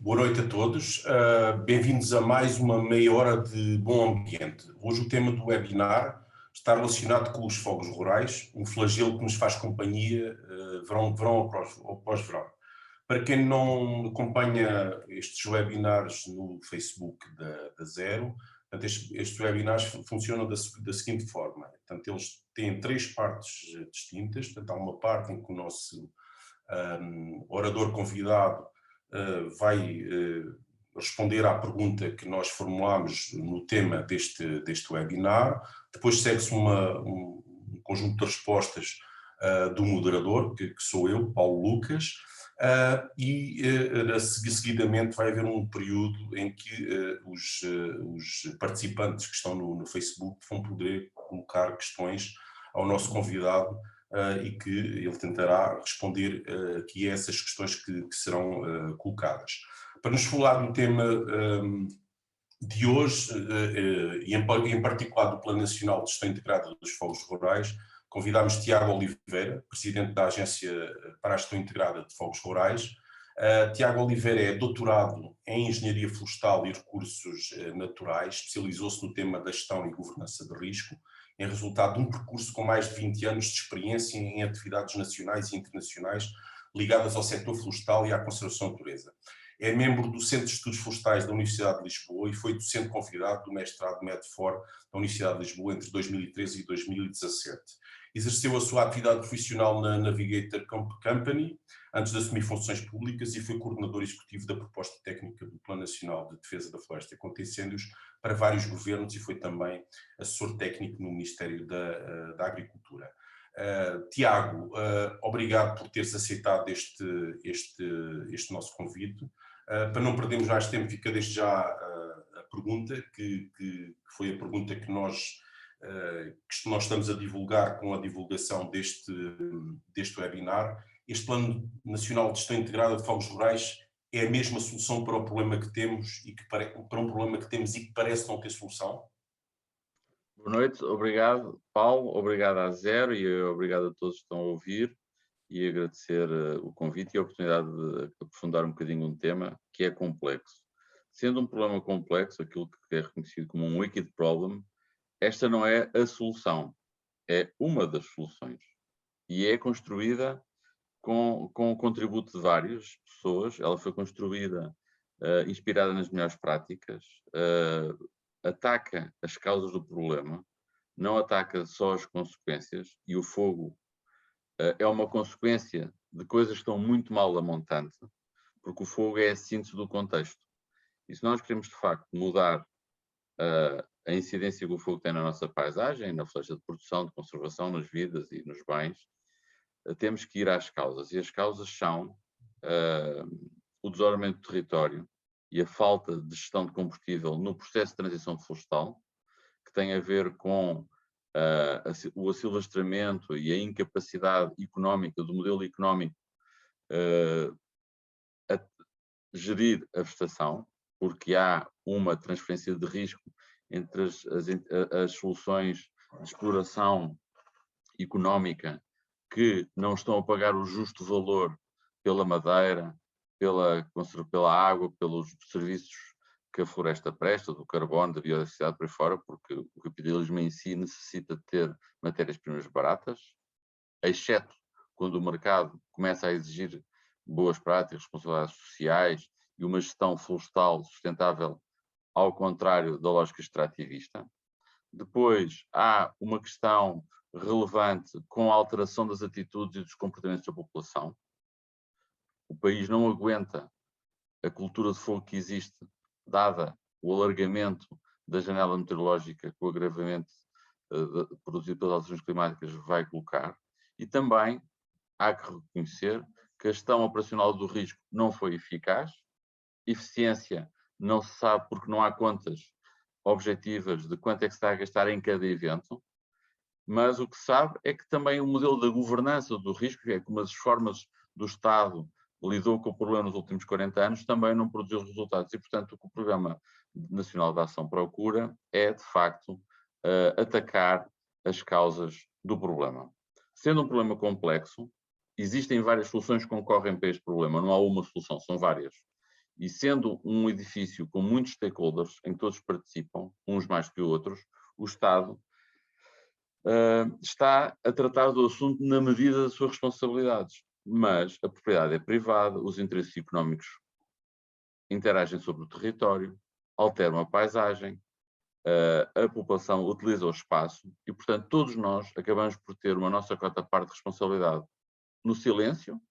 Boa noite a todos. Bem-vindos a mais uma meia hora de bom ambiente. Hoje o tema do webinar está relacionado com os fogos rurais, um flagelo que nos faz companhia verão após verão. Para quem não acompanha estes webinars no Facebook da Zero, portanto, estes webinars funcionam da seguinte forma. Portanto, eles têm três partes distintas. Portanto, há uma parte em que o nosso orador convidado vai responder à pergunta que nós formulámos no tema deste webinar. Depois segue-se um conjunto de respostas do moderador, que sou eu, Paulo Lucas, seguidamente vai haver um período em que os participantes que estão no Facebook vão poder colocar questões ao nosso convidado e que ele tentará responder aqui a essas questões que serão colocadas. Para nos falar do tema de hoje, e em particular do Plano Nacional de Gestão Integrada dos Fogos Rurais, convidámos Tiago Oliveira, presidente da Agência para a Gestão Integrada de Fogos Rurais. Tiago Oliveira é doutorado em Engenharia Florestal e Recursos Naturais, especializou-se no tema da gestão e governança de risco, em resultado de um percurso com mais de 20 anos de experiência em atividades nacionais e internacionais ligadas ao setor florestal e à conservação da natureza. É membro do Centro de Estudos Florestais da Universidade de Lisboa e foi docente convidado do mestrado MEDFOR da Universidade de Lisboa entre 2013 e 2017. Exerceu a sua atividade profissional na Navigator Company, antes de assumir funções públicas, e foi coordenador executivo da proposta técnica do Plano Nacional de Defesa da Floresta contra Incêndios para vários governos e foi também assessor técnico no Ministério da Agricultura. Tiago, obrigado por teres aceitado este nosso convite. Para não perdermos mais tempo, fica desde já a pergunta, que foi a pergunta que nós estamos a divulgar com a divulgação deste webinar. Este Plano Nacional de Gestão Integrada de Fogos Rurais é a mesma solução para o problema que temos e que parece não ter solução? Boa noite, obrigado Paulo, obrigado à Zero e obrigado a todos que estão a ouvir, e agradecer o convite e a oportunidade de aprofundar um bocadinho um tema que é complexo. Sendo um problema complexo, aquilo que é reconhecido como um wicked problem, esta não é a solução, é uma das soluções. E é construída com o contributo de várias pessoas. Ela foi construída inspirada nas melhores práticas, ataca as causas do problema, não ataca só as consequências, e o fogo é uma consequência de coisas que estão muito mal a montante, porque o fogo é a síntese do contexto. E se nós queremos, de facto, mudar a incidência que o fogo tem na nossa paisagem, na floresta de produção, de conservação, nas vidas e nos bens, temos que ir às causas. E as causas são o desarmamento do território e a falta de gestão de combustível no processo de transição florestal, que tem a ver com o asilvestramento e a incapacidade económica do modelo económico a gerir a vegetação, porque há uma transferência de risco entre as soluções de exploração económica que não estão a pagar o justo valor pela madeira, pela água, pelos serviços que a floresta presta, do carbono, da biodiversidade por aí fora, porque o capitalismo em si necessita de ter matérias-primas baratas, exceto quando o mercado começa a exigir boas práticas, responsabilidades sociais e uma gestão florestal sustentável, ao contrário da lógica extrativista. Depois há uma questão relevante com a alteração das atitudes e dos comportamentos da população. O país não aguenta a cultura de fogo que existe, dada o alargamento da janela meteorológica que o agravamento produzido pelas alterações climáticas vai colocar, e também há que reconhecer que a gestão operacional do risco não foi eficaz, eficiência não se sabe porque não há contas objetivas de quanto é que se está a gastar em cada evento, mas o que se sabe é que também o modelo da governança do risco, que é como as formas do Estado lidou com o problema nos últimos 40 anos, também não produziu resultados. E, portanto, o que o Programa Nacional de Ação procura é, de facto, atacar as causas do problema. Sendo um problema complexo, existem várias soluções que concorrem para este problema, não há uma solução, são várias. E sendo um edifício com muitos stakeholders, em que todos participam, uns mais que outros, o Estado está a tratar do assunto na medida das suas responsabilidades. Mas a propriedade é privada, os interesses económicos interagem sobre o território, alteram a paisagem, a população utiliza o espaço e, portanto, todos nós acabamos por ter uma nossa cota-parte de responsabilidade no silêncio,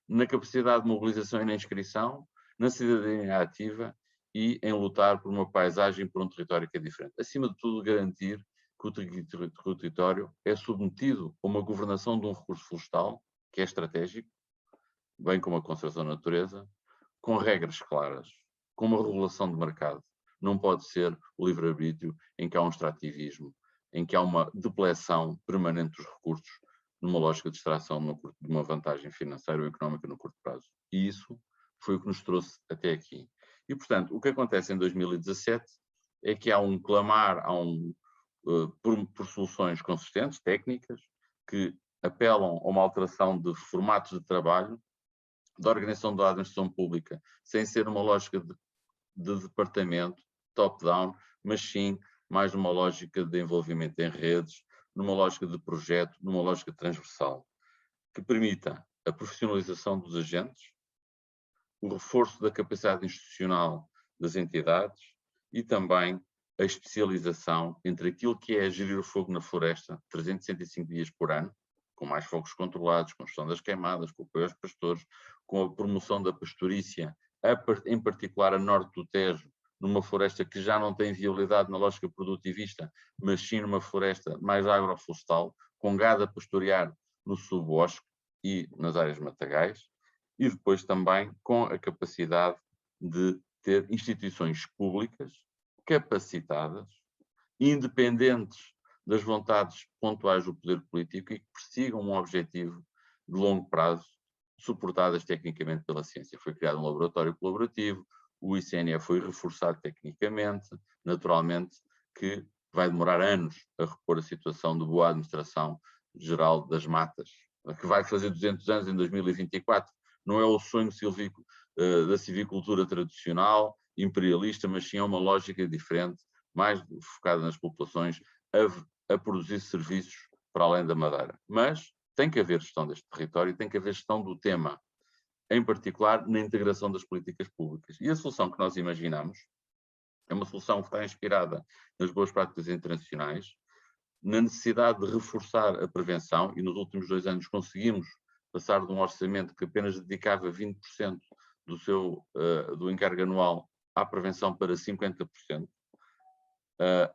na capacidade de mobilização e na inscrição, na cidadania ativa e em lutar por uma paisagem, por um território que é diferente. Acima de tudo, garantir que o território é submetido a uma governação de um recurso florestal, que é estratégico, bem como a conservação da natureza, com regras claras, com uma regulação de mercado. Não pode ser o livre-arbítrio em que há um extrativismo, em que há uma depleção permanente dos recursos, numa lógica de extração de uma vantagem financeira ou económica no curto prazo. E isso foi o que nos trouxe até aqui. E, portanto, o que acontece em 2017 é que há um clamar, por soluções consistentes, técnicas, que apelam a uma alteração de formatos de trabalho, da organização da administração pública, sem ser uma lógica de departamento, top-down, mas sim mais numa lógica de envolvimento em redes, numa lógica de projeto, numa lógica transversal, que permita a profissionalização dos agentes, o reforço da capacidade institucional das entidades e também a especialização entre aquilo que é gerir o fogo na floresta 365 dias por ano, com mais fogos controlados, com gestão das queimadas, com apoio aos pastores, com a promoção da pastorícia, em particular a norte do Tejo, numa floresta que já não tem viabilidade na lógica produtivista, mas sim numa floresta mais agroflorestal, com gado a pastorear no subbosque e nas áreas matagais, e depois também com a capacidade de ter instituições públicas capacitadas, independentes das vontades pontuais do poder político e que persigam um objetivo de longo prazo, suportadas tecnicamente pela ciência. Foi criado um laboratório colaborativo, o ICNE foi reforçado tecnicamente, naturalmente que vai demorar anos a repor a situação de boa administração geral das matas, que vai fazer 200 anos em 2024. Não é o sonho da silvicultura tradicional, imperialista, mas sim é uma lógica diferente, mais focada nas populações, a produzir serviços para além da madeira. Mas tem que haver gestão deste território, tem que haver gestão do tema, em particular na integração das políticas públicas. E a solução que nós imaginamos é uma solução que está inspirada nas boas práticas internacionais, na necessidade de reforçar a prevenção, e nos últimos 2 anos conseguimos passar de um orçamento que apenas dedicava 20% do encargo anual à prevenção para 50%.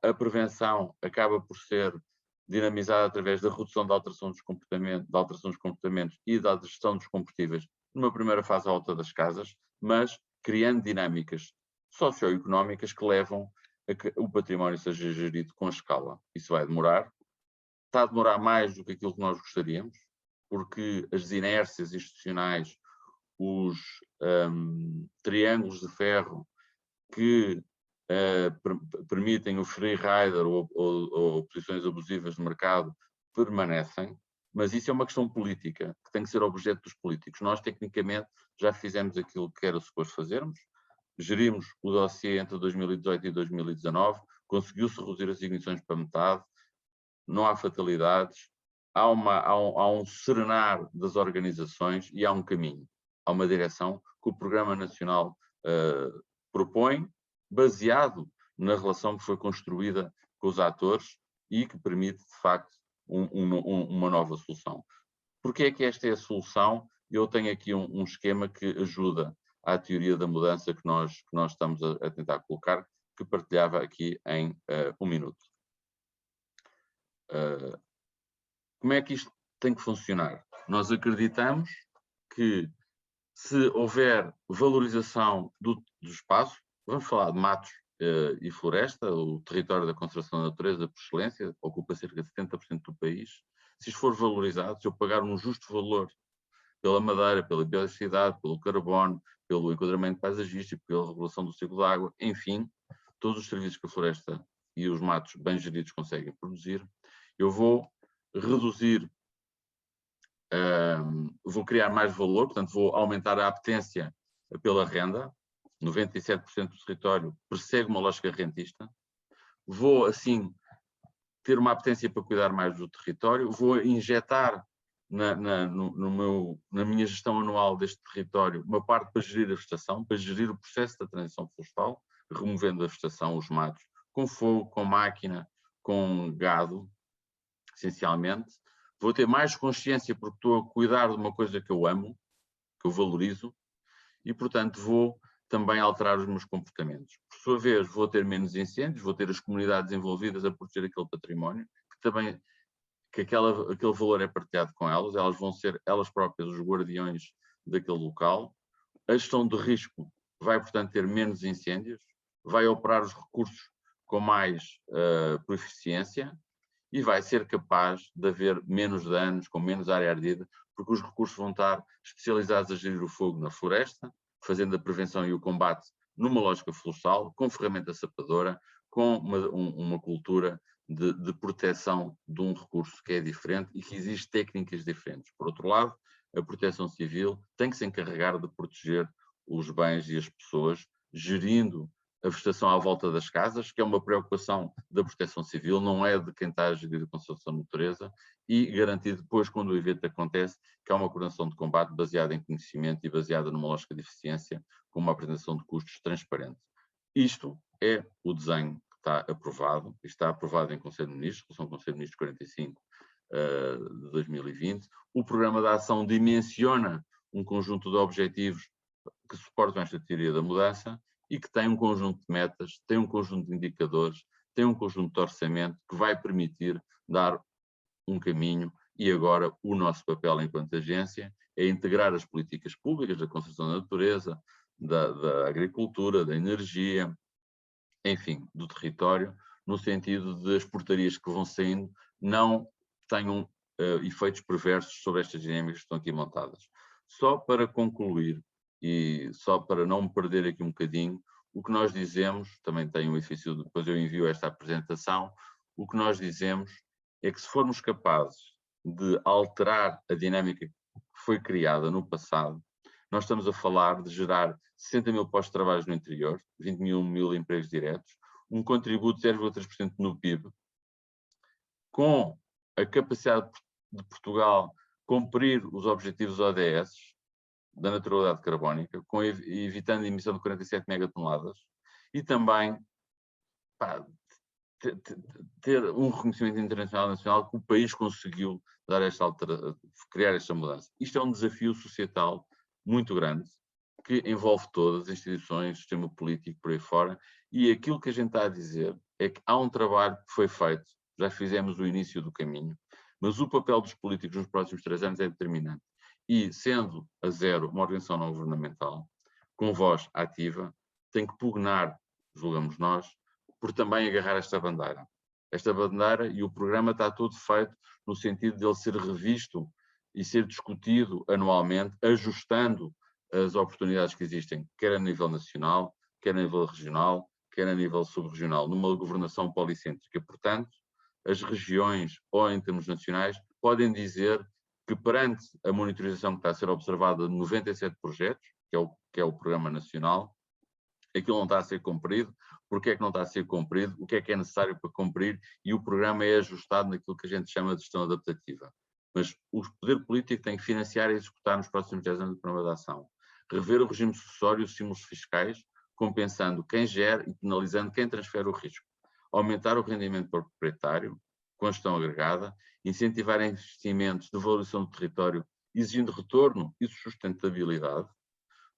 A prevenção acaba por ser dinamizada através da redução da alteração dos comportamentos e da gestão dos combustíveis, numa primeira fase à volta das casas, mas criando dinâmicas socioeconómicas que levam a que o património seja gerido com escala. Isso vai demorar, está a demorar mais do que aquilo que nós gostaríamos, porque as inércias institucionais, os triângulos de ferro que permitem o free rider ou posições abusivas de mercado permanecem, mas isso é uma questão política, que tem que ser objeto dos políticos. Nós, tecnicamente, já fizemos aquilo que era suposto fazermos, gerimos o dossiê entre 2018 e 2019, conseguiu-se reduzir as ignições para metade, não há fatalidades, há um serenar das organizações e há um caminho, há uma direção que o Programa Nacional propõe, baseado na relação que foi construída com os atores e que permite, de facto, uma nova solução. Porquê é que esta é a solução? Eu tenho aqui um esquema que ajuda à teoria da mudança que nós estamos a tentar colocar, que partilhava aqui em 1 minuto. Como é que isto tem que funcionar? Nós acreditamos que se houver valorização do espaço, vamos falar de matos e floresta, o território da conservação da natureza, por excelência, ocupa cerca de 70% do país. Se isto for valorizado, se eu pagar um justo valor pela madeira, pela biodiversidade, pelo carbono, pelo enquadramento paisagístico, pela regulação do ciclo da água, enfim, todos os serviços que a floresta e os matos bem geridos conseguem produzir, eu vou reduzir, vou criar mais valor, portanto vou aumentar a apetência pela renda, 97% do território persegue uma lógica rentista, vou, assim, ter uma apetência para cuidar mais do território, vou injetar na minha gestão anual deste território uma parte para gerir a vegetação, para gerir o processo da transição florestal, removendo a vegetação, os matos, com fogo, com máquina, com gado, essencialmente. Vou ter mais consciência porque estou a cuidar de uma coisa que eu amo, que eu valorizo, e, portanto, vou também alterar os meus comportamentos. Por sua vez, vou ter menos incêndios, vou ter as comunidades envolvidas a proteger aquele património, que aquele valor é partilhado com elas vão ser elas próprias os guardiões daquele local. A gestão de risco vai, portanto, ter menos incêndios, vai operar os recursos com mais proficiência e vai ser capaz de haver menos danos, com menos área ardida, porque os recursos vão estar especializados a gerir o fogo na floresta, fazendo a prevenção e o combate numa lógica florestal, com ferramenta sapadora, com uma cultura de proteção de um recurso que é diferente e que exige técnicas diferentes. Por outro lado, a proteção civil tem que se encarregar de proteger os bens e as pessoas, gerindo a vegetação à volta das casas, que é uma preocupação da proteção civil, não é de quem está a gerir a conservação da natureza, e garantir depois, quando o evento acontece, que há uma coordenação de combate baseada em conhecimento e baseada numa lógica de eficiência, com uma apresentação de custos transparente. Isto é o desenho que está aprovado, está aprovado em Conselho de Ministros, Resolução do Conselho de Ministros 45 de 2020. O programa de ação dimensiona um conjunto de objetivos que suportam esta teoria da mudança e que tem um conjunto de metas, tem um conjunto de indicadores, tem um conjunto de orçamento que vai permitir dar um caminho. E agora o nosso papel enquanto agência é integrar as políticas públicas da conservação da natureza, da agricultura, da energia, enfim, do território, no sentido de as portarias que vão saindo não tenham efeitos perversos sobre estas dinâmicas que estão aqui montadas. Só para concluir, e só para não me perder aqui um bocadinho, o que nós dizemos, também tem um edifício, depois eu envio esta apresentação, o que nós dizemos é que se formos capazes de alterar a dinâmica que foi criada no passado, nós estamos a falar de gerar 60 mil postos de trabalho no interior, 21 mil empregos diretos, um contributo de 0,3% no PIB, com a capacidade de Portugal cumprir os objetivos ODS da neutralidade carbónica, evitando a emissão de 47 megatoneladas, e também ter um reconhecimento internacional e nacional que o país conseguiu dar criar esta mudança. Isto é um desafio societal muito grande, que envolve todas as instituições, o sistema político, por aí fora, e aquilo que a gente está a dizer é que há um trabalho que foi feito, já fizemos o início do caminho, mas o papel dos políticos nos próximos 3 anos é determinante. E, sendo a Zero uma organização não governamental, com voz ativa, tem que pugnar, julgamos nós, por também agarrar esta bandeira. Esta bandeira e o programa está todo feito no sentido de ele ser revisto e ser discutido anualmente, ajustando as oportunidades que existem, quer a nível nacional, quer a nível regional, quer a nível subregional, numa governação policêntrica. Portanto, as regiões, ou em termos nacionais, podem dizer que perante a monitorização que está a ser observada de 97 projetos, que é o programa nacional, aquilo não está a ser cumprido. Porque é que não está a ser cumprido? O que é necessário para cumprir? E o programa é ajustado naquilo que a gente chama de gestão adaptativa. Mas o poder político tem que financiar e executar nos próximos 10 anos o programa de ação. Rever o regime sucessório e os estímulos fiscais, compensando quem gera e penalizando quem transfere o risco. Aumentar o rendimento para o proprietário, com a gestão agregada, incentivar investimentos de valorização do território, exigindo retorno e sustentabilidade,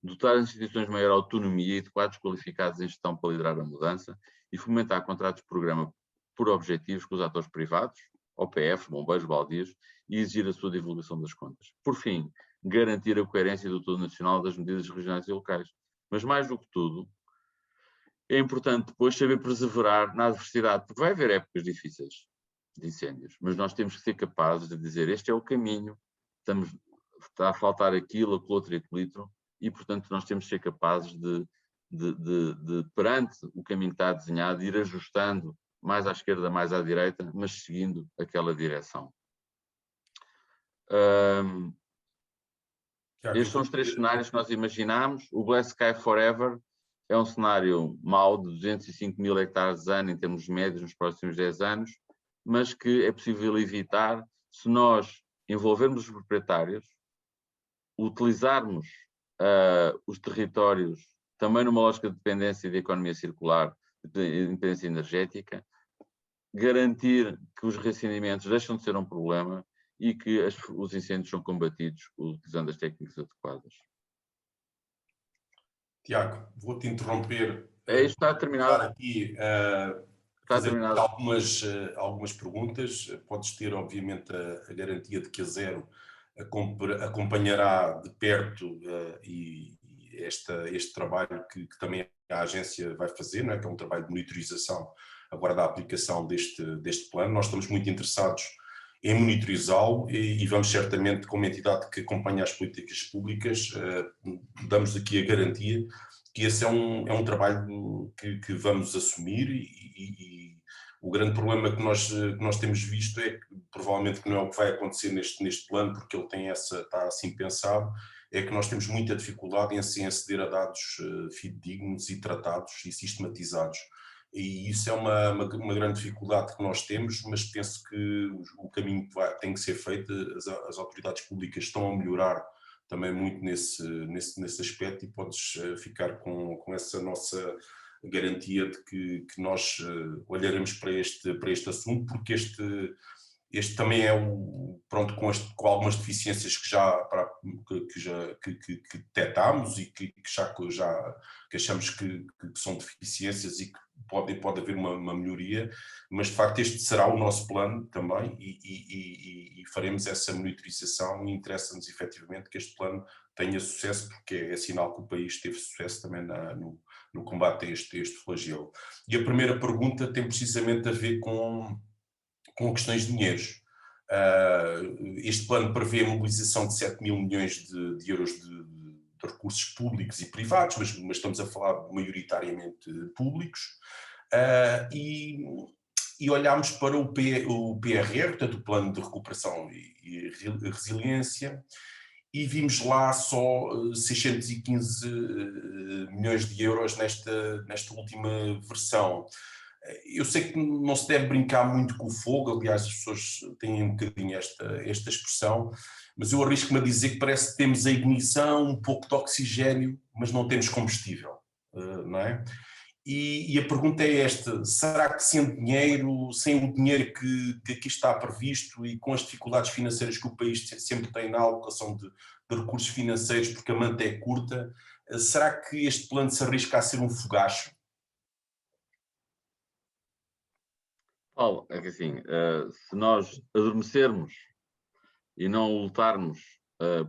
dotar as instituições de maior autonomia e de quadros qualificados em gestão para liderar a mudança e fomentar contratos de programa por objetivos com os atores privados, OPF, bombeiros, baldios, e exigir a sua divulgação das contas. Por fim, garantir a coerência do todo nacional das medidas regionais e locais. Mas mais do que tudo, é importante depois saber perseverar na adversidade, porque vai haver épocas difíceis de incêndios, mas nós temos que ser capazes de dizer este é o caminho, está a faltar aquilo, aquilo outro e aquilo outro, e, portanto, nós temos que ser capazes de, perante o caminho que está desenhado, ir ajustando mais à esquerda, mais à direita, mas seguindo aquela direção. Estes são os 3 cenários que nós imaginámos. O Blue Sky Forever é um cenário mau, de 205 mil hectares ano em termos médios nos próximos 10 anos, mas que é possível evitar se nós envolvermos os proprietários, utilizarmos os territórios também numa lógica de dependência de economia circular, de independência energética, garantir que os reacendimentos deixam de ser um problema e que os incêndios são combatidos utilizando as técnicas adequadas. Tiago, vou-te interromper. Isto está terminado. Aqui, está terminado. Algumas perguntas. Podes ter, obviamente, a garantia de que a Zero acompanhará de perto este trabalho que também a agência vai fazer, não é? Que é um trabalho de monitorização agora da aplicação deste plano. Nós estamos muito interessados em monitorizá-lo e vamos certamente, como entidade que acompanha as políticas públicas, damos aqui a garantia que esse é um trabalho que vamos assumir e o grande problema que nós temos visto é que, provavelmente que não é o que vai acontecer neste plano, porque ele está assim pensado, é que nós temos muita dificuldade em aceder a dados fidedignos e tratados e sistematizados. E isso é uma grande dificuldade que nós temos, mas penso que o caminho que tem que ser feito, as autoridades públicas estão a melhorar também muito nesse aspecto, e podes ficar com essa nossa garantia de que nós olharemos para este assunto, porque este também é pronto, com algumas deficiências que detectámos e que achamos que são deficiências e que pode haver uma melhoria, mas de facto este será o nosso plano também e faremos essa monitorização, e interessa-nos efetivamente que este plano tenha sucesso, porque é sinal que o país teve sucesso também no combate a este flagelo. E a primeira pergunta tem precisamente a ver com questões de dinheiros. Este plano prevê a mobilização de 7 mil milhões de euros de recursos públicos e privados, mas estamos a falar maioritariamente públicos, e olhámos para o PRR, portanto o Plano de Recuperação e Resiliência, e vimos lá só 615 milhões de euros nesta última versão. Eu sei que não se deve brincar muito com o fogo, aliás as pessoas têm um bocadinho esta expressão, mas eu arrisco-me a dizer que parece que temos a ignição, um pouco de oxigênio, mas não temos combustível, não é? E a pergunta é esta: será que sem o dinheiro que aqui está previsto e com as dificuldades financeiras que o país sempre tem na alocação de recursos financeiros, porque a manta é curta, será que este plano se arrisca a ser um fogacho? Paulo, é que assim, se nós adormecermos e não lutarmos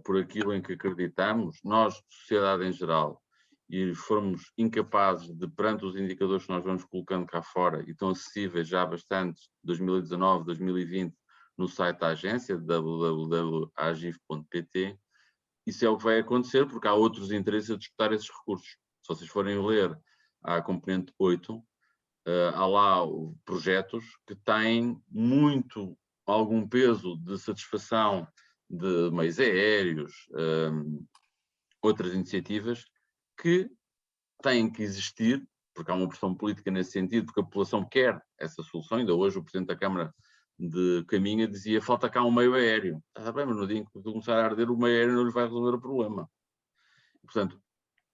por aquilo em que acreditamos, nós, sociedade em geral, e formos incapazes de, perante os indicadores que nós vamos colocando cá fora, e estão acessíveis já bastante, 2019, 2020, no site da agência, www.agif.pt, isso é o que vai acontecer, porque há outros interesses a disputar esses recursos. Se vocês forem ler a componente 8, há lá projetos que têm algum peso de satisfação de meios aéreos, outras iniciativas que têm que existir, porque há uma pressão política nesse sentido, porque a população quer essa solução. Ainda hoje o Presidente da Câmara de Caminha dizia: falta cá um meio aéreo. Está bem, mas no dia em que começar a arder, o meio aéreo não lhes vai resolver o problema. Portanto,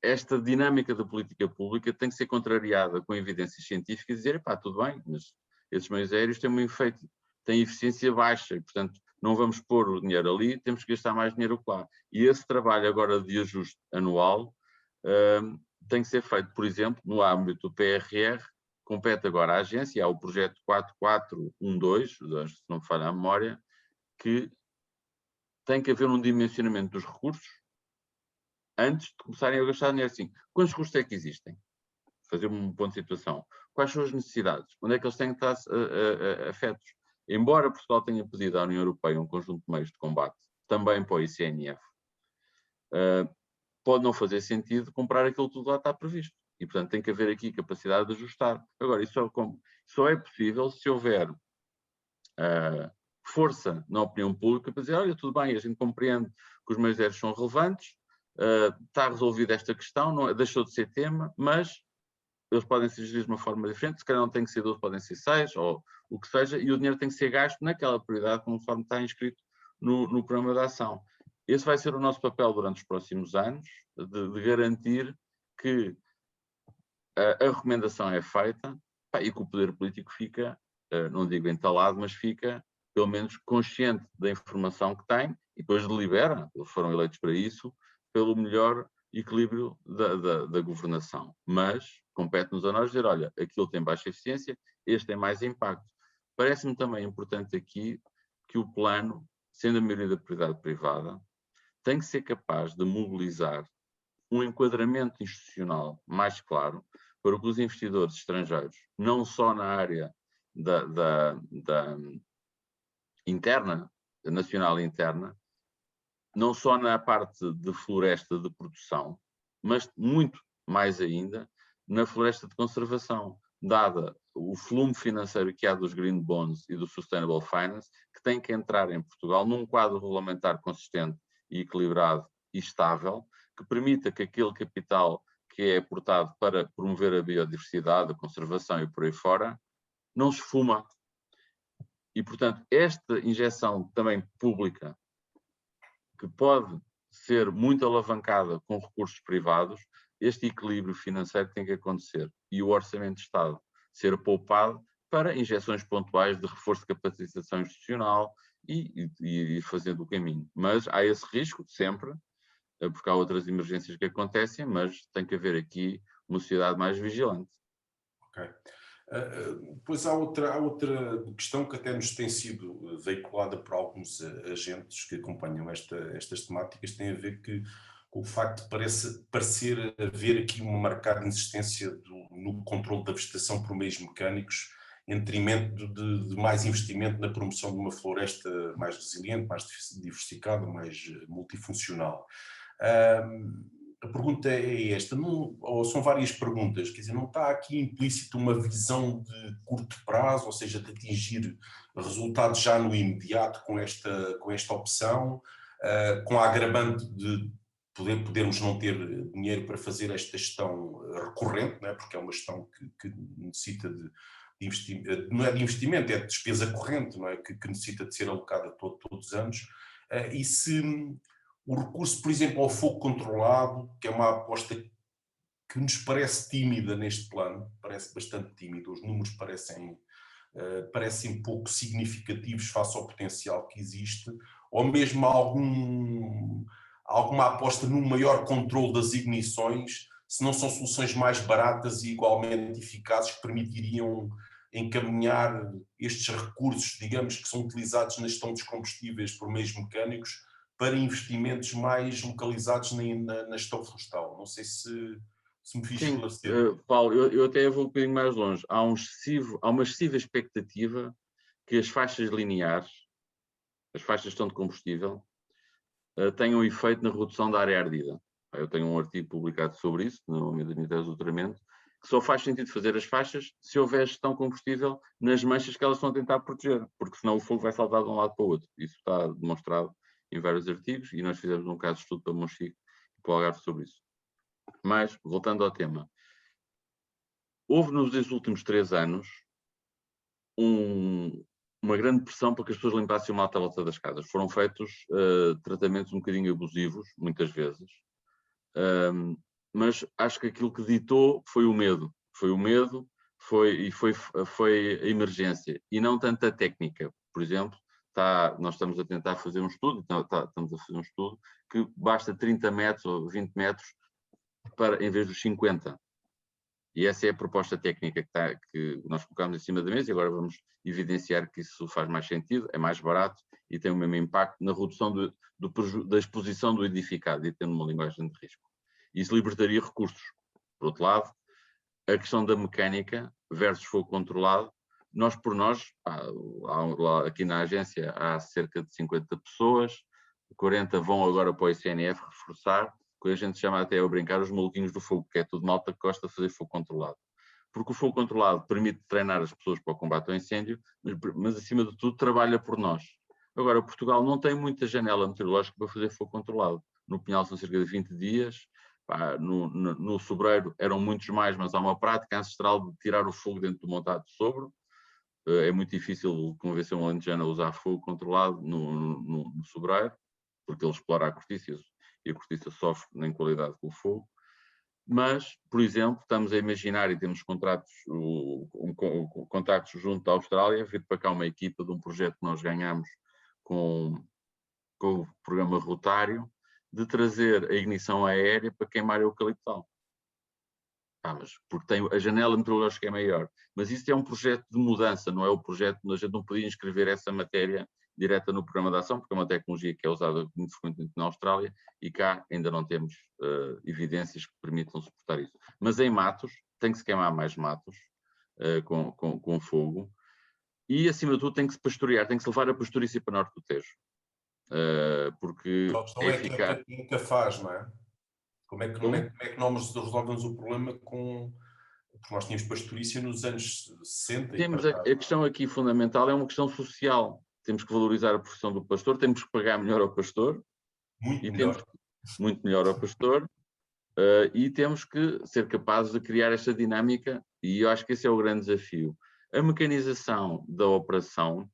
esta dinâmica da política pública tem que ser contrariada com evidências científicas e dizer: epá, tudo bem, mas esses meios aéreos têm um efeito, têm eficiência baixa e, portanto, não vamos pôr o dinheiro ali, temos que gastar mais dinheiro lá. E esse trabalho agora de ajuste anual tem que ser feito, por exemplo, no âmbito do PRR, compete agora à agência, há o projeto 4412, se não me falha a memória, que tem que haver um dimensionamento dos recursos antes de começarem a gastar dinheiro. Assim, quantos recursos é que existem? Fazer um ponto de situação. Quais são as necessidades? Onde é que eles têm que estar afetos? Embora Portugal tenha pedido à União Europeia um conjunto de meios de combate, também para o ICNF, pode não fazer sentido comprar aquilo que tudo lá está previsto. E, portanto, tem que haver aqui capacidade de ajustar. Agora, isso só é possível se houver força na opinião pública para dizer: olha, tudo bem, a gente compreende que os meios aéreos são relevantes, está resolvida esta questão, não, deixou de ser tema, mas eles podem ser geridos de uma forma diferente, se calhar não tem que ser 12, podem ser 6, ou o que seja, e o dinheiro tem que ser gasto naquela prioridade, conforme está inscrito no programa de ação. Esse vai ser o nosso papel durante os próximos anos, de garantir que a recomendação é feita, e que o poder político fica, não digo entalado, mas fica, pelo menos, consciente da informação que tem, e depois delibera, eles foram eleitos para isso, pelo melhor equilíbrio da governação. Mas compete-nos a nós dizer, olha, aquilo tem baixa eficiência, este tem mais impacto. Parece-me também importante aqui que o plano, sendo a maioria da propriedade privada, tem que ser capaz de mobilizar um enquadramento institucional mais claro para que os investidores estrangeiros, não só na área da interna, nacional e interna, não só na parte de floresta de produção, mas muito mais ainda na floresta de conservação, dada o volume financeiro que há dos green bonds e do sustainable finance, que tem que entrar em Portugal num quadro regulamentar consistente e equilibrado e estável, que permita que aquele capital que é aportado para promover a biodiversidade, a conservação e por aí fora, não se esfuma. E, portanto, esta injeção também pública, que pode ser muito alavancada com recursos privados, este equilíbrio financeiro tem que acontecer. E o Orçamento de Estado ser poupado para injeções pontuais de reforço de capacitação institucional e fazendo o caminho. Mas há esse risco, sempre, porque há outras emergências que acontecem, mas tem que haver aqui uma sociedade mais vigilante. Ok. Depois há outra questão que até nos tem sido veiculada por alguns agentes que acompanham estas temáticas, tem a ver com o facto de parecer haver aqui uma marcada insistência no controle da vegetação por meios mecânicos, em detrimento de mais investimento na promoção de uma floresta mais resiliente, mais diversificada, mais multifuncional. A pergunta é esta, ou são várias perguntas, quer dizer, não está aqui implícito uma visão de curto prazo, ou seja, de atingir resultados já no imediato com esta opção, com a agravante de podermos não ter dinheiro para fazer esta gestão recorrente, não é? Porque é uma gestão que necessita de investimento, não é de investimento, é de despesa corrente, não é? Que necessita de ser alocada todos os anos, e se o recurso, por exemplo, ao fogo controlado, que é uma aposta que nos parece tímida neste plano, parece bastante tímida, os números parecem pouco significativos face ao potencial que existe, ou mesmo alguma aposta num maior controle das ignições, se não são soluções mais baratas e igualmente eficazes que permitiriam encaminhar estes recursos, digamos, que são utilizados na gestão dos combustíveis por meios mecânicos, para investimentos mais localizados na gestão florestal. Não sei se me fiz esclarecer. Paulo, eu até vou um bocadinho mais longe. Há uma excessiva expectativa que as faixas lineares, as faixas de gestão de combustível, tenham efeito na redução da área ardida. Eu tenho um artigo publicado sobre isso, no meu de doutoramento, que só faz sentido fazer as faixas se houver gestão de combustível nas manchas que elas estão a tentar proteger, porque senão o fogo vai saltar de um lado para o outro. Isso está demonstrado em vários artigos e nós fizemos um caso de estudo para Monchique e para o Algarve sobre isso. Mas, voltando ao tema, houve nos últimos 3 anos uma grande pressão para que as pessoas limpassem o mato à volta das casas. Foram feitos tratamentos um bocadinho abusivos, muitas vezes, mas acho que aquilo que ditou foi o medo. Foi o medo foi a emergência e não tanto a técnica. Por exemplo, nós estamos a tentar fazer um estudo, estamos a fazer um estudo que basta 30 metros ou 20 metros em vez dos 50. E essa é a proposta técnica que nós colocamos em cima da mesa e agora vamos evidenciar que isso faz mais sentido, é mais barato e tem o mesmo impacto na redução da exposição do edificado e tendo uma linguagem de risco. Isso libertaria recursos. Por outro lado, a questão da mecânica versus fogo controlado, nós por nós, aqui na agência há cerca de 50 pessoas, 40 vão agora para o ICNF reforçar, que a gente chama até a brincar os maluquinhos do fogo, que é tudo malta que gosta de fazer fogo controlado. Porque o fogo controlado permite treinar as pessoas para o combate ao incêndio, mas acima de tudo trabalha por nós. Agora, Portugal não tem muita janela meteorológica para fazer fogo controlado. No Pinhal são cerca de 20 dias, pá, no Sobreiro eram muitos mais, mas há uma prática ancestral de tirar o fogo dentro do montado de sobro. É muito difícil convencer um alentejano a usar fogo controlado no Sobreiro, porque ele explora a cortiça e a cortiça sofre em qualidade com o fogo. Mas, por exemplo, estamos a imaginar e temos contactos junto da Austrália, vir para cá uma equipa de um projeto que nós ganhamos com o programa Rotário, de trazer a ignição aérea para queimar eucaliptal. Mas porque tem, a janela meteorológica é maior. Mas isso é um projeto de mudança, não é o projeto, a gente não podia inscrever essa matéria direta no programa de ação, porque é uma tecnologia que é usada muito frequentemente na Austrália e cá ainda não temos evidências que permitam suportar isso. Mas em matos, tem que se queimar mais matos com fogo e, acima de tudo, tem que se pastorear, tem que se levar a pastorícia para norte do Tejo. Porque A questão é quem que a faz, não é? Como é que nós resolvemos o problema com... Porque nós tínhamos pastorícia nos anos 60. Temos a questão aqui fundamental, é uma questão social. Temos que valorizar a profissão do pastor, temos que pagar melhor ao pastor. Muito melhor ao pastor. E temos que ser capazes de criar esta dinâmica, e eu acho que esse é o grande desafio. A mecanização da operação,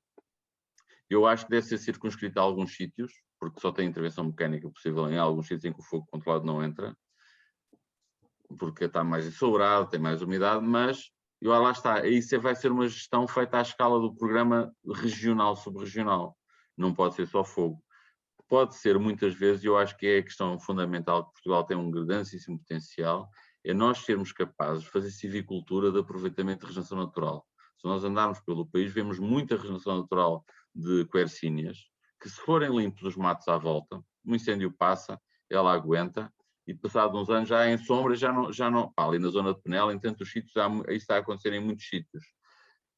eu acho que deve ser circunscrita a alguns sítios, porque só tem intervenção mecânica possível em alguns sítios em que o fogo controlado não entra, porque está mais ensobrado, tem mais umidade, mas lá está, aí vai ser uma gestão feita à escala do programa regional, subregional, não pode ser só fogo. Pode ser muitas vezes, e eu acho que é a questão fundamental, que Portugal tem um grandíssimo potencial, é nós sermos capazes de fazer civicultura de aproveitamento de regeneração natural. Se nós andarmos pelo país, vemos muita regeneração natural de quercíneas, que se forem limpos os matos à volta, um incêndio passa, ela aguenta, e passados uns anos já em sombra, já não ali na zona de Penela, em tantos sítios, isso está a acontecer em muitos sítios.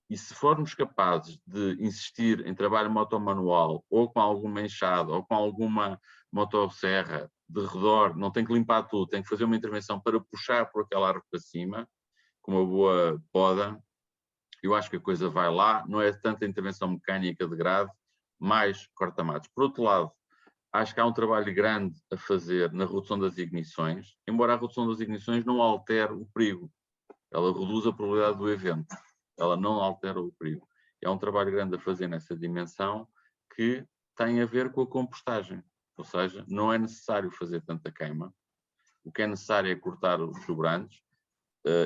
E se formos capazes de insistir em trabalho motomanual, ou com alguma enxada, ou com alguma motosserra de redor, não tem que limpar tudo, tem que fazer uma intervenção para puxar por aquela árvore para cima, com uma boa poda, eu acho que a coisa vai lá, não é tanta intervenção mecânica de grade, mais corta-matos. Por outro lado, acho que há um trabalho grande a fazer na redução das ignições, embora a redução das ignições não altere o perigo, ela reduz a probabilidade do evento. Ela não altera o perigo. É um trabalho grande a fazer nessa dimensão que tem a ver com a compostagem. Ou seja, não é necessário fazer tanta queima. O que é necessário é cortar os sobrantes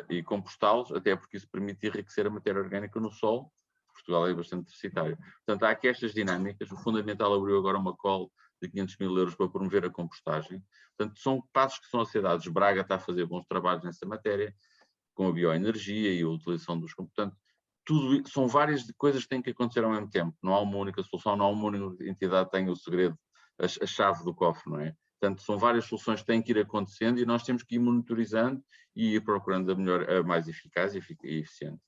e compostá-los, até porque isso permite enriquecer a matéria orgânica no solo. Portugal é bastante deficitário. Portanto, há aqui estas dinâmicas. O Fundamental abriu agora uma call de 500 mil euros para promover a compostagem. Portanto, são passos que são associados. Braga está a fazer bons trabalhos nessa matéria, com a bioenergia e a utilização dos... Portanto, tudo são várias coisas que têm que acontecer ao mesmo tempo. Não há uma única solução, não há uma única entidade que tenha o segredo, a chave do cofre, não é? Portanto, são várias soluções que têm que ir acontecendo e nós temos que ir monitorizando e ir procurando a mais eficaz e eficiente.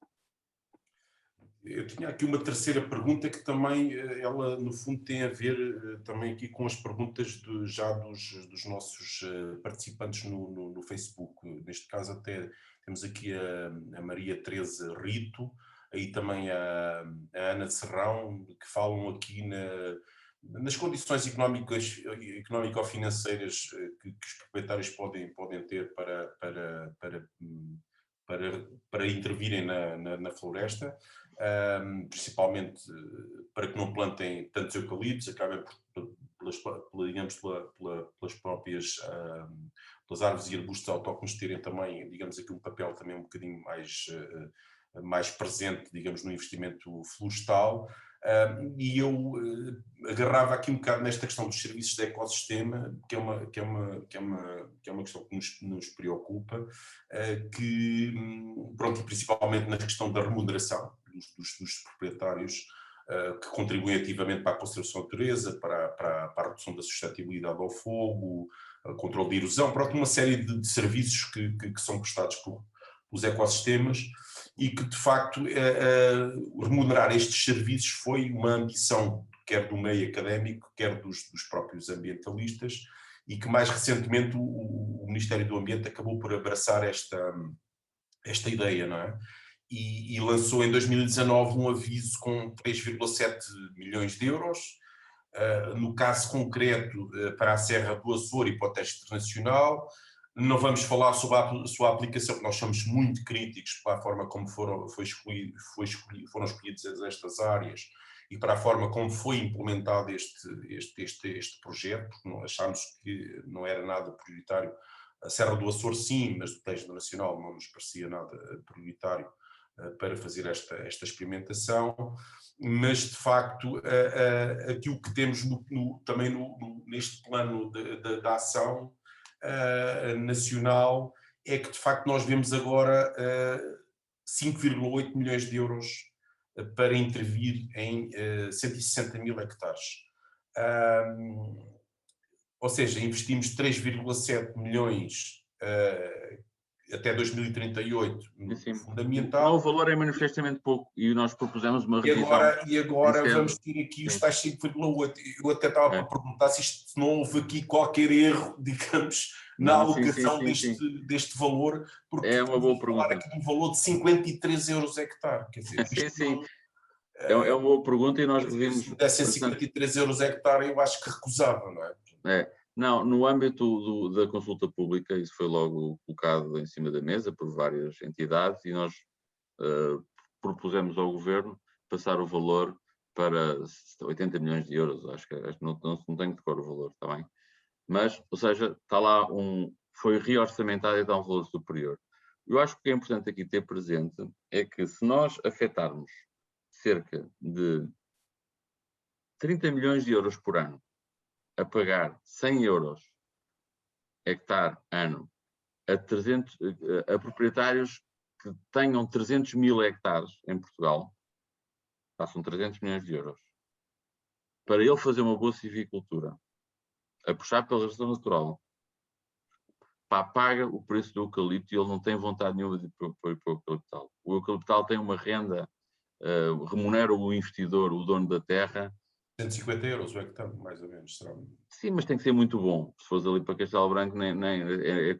Eu tinha aqui uma terceira pergunta que também, ela no fundo tem a ver também aqui com as perguntas dos nossos participantes no Facebook. Neste caso até temos aqui a Maria Teresa Rito, aí também a Ana Serrão, que falam aqui nas condições económico-financeiras que os proprietários podem ter para intervirem na floresta, principalmente para que não plantem tantos eucaliptos, acabem pelas próprias pelas árvores e arbustos autóctones terem também, digamos aqui, um papel também um bocadinho mais presente, digamos, no investimento florestal. E eu agarrava aqui um bocado nesta questão dos serviços de ecossistema, que é uma questão que nos preocupa, pronto, principalmente na questão da remuneração dos proprietários, que contribuem ativamente para a conservação da natureza, para a redução da suscetibilidade ao fogo, controle de erosão, pronto, uma série de serviços que são prestados pelos ecossistemas, e que, de facto, remunerar estes serviços foi uma ambição, quer do meio académico, quer dos próprios ambientalistas, e que mais recentemente o Ministério do Ambiente acabou por abraçar esta ideia, não é? E lançou em 2019 um aviso com 3,7 milhões de euros, no caso concreto para a Serra do Açor e para o teste internacional. Não vamos falar sobre a sua aplicação, nós somos muito críticos para a forma como foram escolhidas estas áreas e para a forma como foi implementado este projeto, porque achámos que não era nada prioritário. A Serra do Açor sim, mas do teste nacional não nos parecia nada prioritário para fazer esta experimentação, mas de facto aquilo que temos também neste plano de ação nacional é que de facto nós vemos agora 5,8 milhões de euros para intervir em 160 mil hectares. Ou seja, investimos 3,7 milhões até 2038 no fundamental. O valor é manifestamente pouco e nós propusemos uma revisão. E agora vamos ter aqui os tais 5,8. Eu até estava para perguntar se não houve aqui qualquer erro, digamos, na alocação deste valor, porque é uma boa pergunta. Falar aqui de um valor de 53 euros hectare. Quer dizer, sim. É uma boa pergunta e nós revimos. Se dessem 53 euros hectare, eu acho que recusava, não é? Não, no âmbito da consulta pública, isso foi logo colocado em cima da mesa por várias entidades e nós propusemos ao Governo passar o valor para 80 milhões de euros, acho que não tenho de cor o valor, está bem? Mas, ou seja, está lá foi reorçamentado e está um valor superior. Eu acho que o que é importante aqui ter presente é que se nós afetarmos cerca de 30 milhões de euros por ano a pagar 100 euros hectare ano a proprietários que tenham 300 mil hectares em Portugal, passam 300 milhões de euros, para ele fazer uma boa silvicultura, a puxar pela gestão natural, paga o preço do eucalipto e ele não tem vontade nenhuma de ir para o eucaliptal. O eucaliptal tem uma renda, remunera o investidor, o dono da terra, 150 euros o hectare, mais ou menos, será? Sim, mas tem que ser muito bom. Se fores ali para Castelo Branco,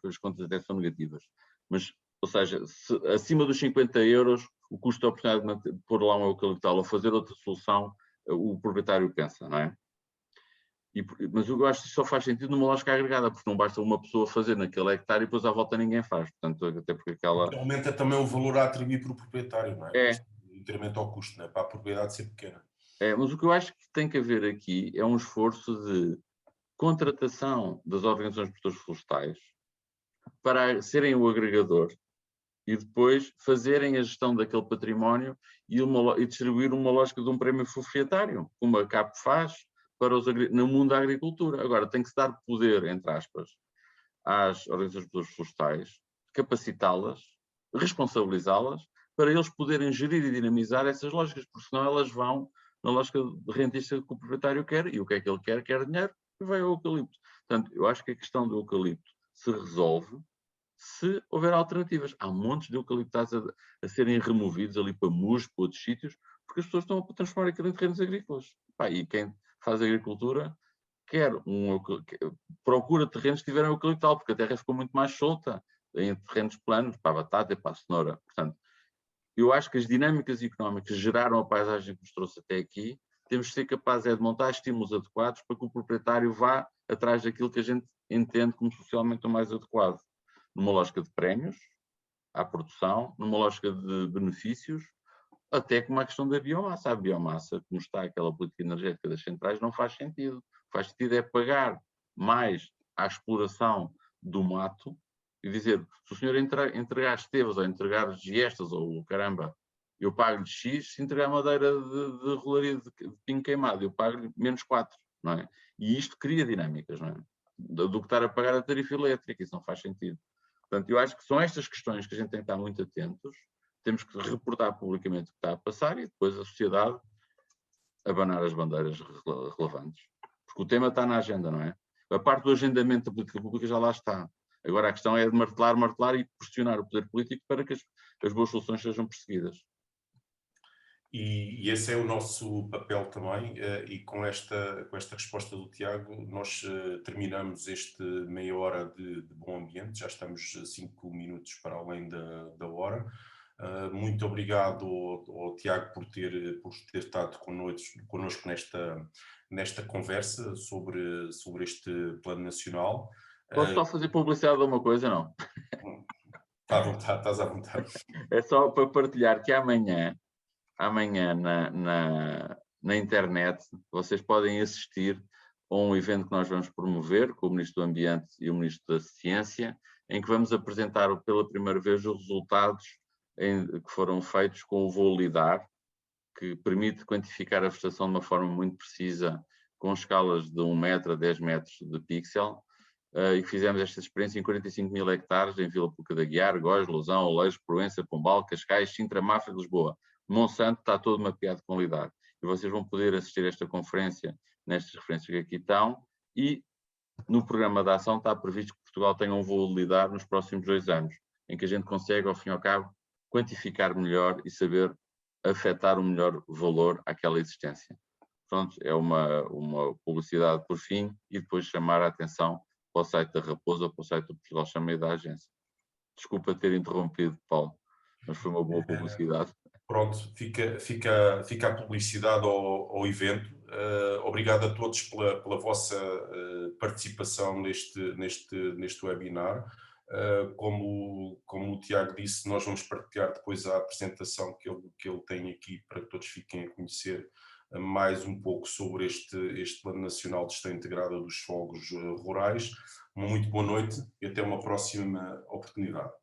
as contas até são negativas. Mas, ou seja, acima dos 50 euros, o custo de oportunidade de pôr lá um eucaliptal ou fazer outra solução, o proprietário pensa, não é? Mas eu acho que só faz sentido numa lógica agregada, porque não basta uma pessoa fazer naquele hectare e depois à volta ninguém faz. Portanto, até porque aquela... Porque aumenta também o valor a atribuir para o proprietário, não é? É. Incrementa ao custo, não é? Para a propriedade ser pequena. Mas o que eu acho que tem que haver aqui é um esforço de contratação das organizações de produtores florestais para serem o agregador e depois fazerem a gestão daquele património e distribuir uma lógica de um prémio forfetário, como a CAP faz no mundo da agricultura. Agora, tem que se dar poder, entre aspas, às organizações de produtores florestais, capacitá-las, responsabilizá-las, para eles poderem gerir e dinamizar essas lógicas, porque senão elas vão na lógica de rentista que o proprietário quer, e o que é que ele quer? Quer dinheiro, e vai ao eucalipto. Portanto, eu acho que a questão do eucalipto se resolve se houver alternativas. Há montes de eucaliptais a serem removidos ali para Muros, para outros sítios, porque as pessoas estão a transformar aquilo em terrenos agrícolas. E quem faz agricultura procura terrenos que tiveram eucaliptal, porque a terra ficou muito mais solta em terrenos planos, para a batata e para a cenoura. Portanto, eu acho que as dinâmicas económicas geraram a paisagem que nos trouxe até aqui. Temos de ser capazes de montar estímulos adequados para que o proprietário vá atrás daquilo que a gente entende como socialmente o mais adequado. Numa lógica de prémios à produção, numa lógica de benefícios, até como a questão da biomassa. A biomassa, como está aquela política energética das centrais, não faz sentido. O que faz sentido é pagar mais à exploração do mato e dizer, se o senhor entregar estevas ou entregar giestas ou caramba, eu pago-lhe X, se entregar madeira de rolaria de pinho queimado, eu pago-lhe menos 4, não é? E isto cria dinâmicas, não é? Do que estar a pagar a tarifa elétrica, isso não faz sentido. Portanto, eu acho que são estas questões que a gente tem que estar muito atentos, temos que reportar publicamente o que está a passar e depois a sociedade abanar as bandeiras relevantes. Porque o tema está na agenda, não é? A parte do agendamento da política pública já lá está. Agora a questão é de martelar e pressionar o poder político para que as boas soluções sejam perseguidas. E esse é o nosso papel também, e com esta resposta do Tiago, nós terminamos este meia hora de bom ambiente, já estamos 5 minutos para além da hora. Muito obrigado ao Tiago por ter estado connosco nesta conversa sobre este Plano Nacional. Posso só fazer publicidade de uma coisa, não? Está à vontade, estás à vontade. É só para partilhar que amanhã na internet, vocês podem assistir a um evento que nós vamos promover com o Ministro do Ambiente e o Ministro da Ciência, em que vamos apresentar pela primeira vez os resultados que foram feitos com o voo LIDAR, que permite quantificar a vegetação de uma forma muito precisa, com escalas de 1 metro a 10 metros de pixel, e fizemos esta experiência em 45.000 hectares em Vila Pouca da Guiar, Góis, Lousão, Oleiros, Proença, Pombal, Cascais, Sintra, Mafra e Lisboa. Monsanto está todo mapeado com LIDAR. E vocês vão poder assistir a esta conferência nestas referências que aqui estão, e no programa de ação está previsto que Portugal tenha um voo de LIDAR nos próximos 2 anos, em que a gente consegue, ao fim e ao cabo, quantificar melhor e saber afetar o melhor valor àquela existência. Pronto, é uma publicidade por fim, e depois chamar a atenção para o site da Raposa ou para o site do Portugal Chama e da agência. Desculpa ter interrompido, Paulo, mas foi uma boa publicidade. Pronto, fica a publicidade ao evento. Obrigado a todos pela vossa participação neste webinar. Como o Tiago disse, nós vamos partilhar depois a apresentação que ele tem aqui para que todos fiquem a conhecer mais um pouco sobre este Plano Nacional de Gestão Integrada dos Fogos Rurais. Uma muito boa noite e até uma próxima oportunidade.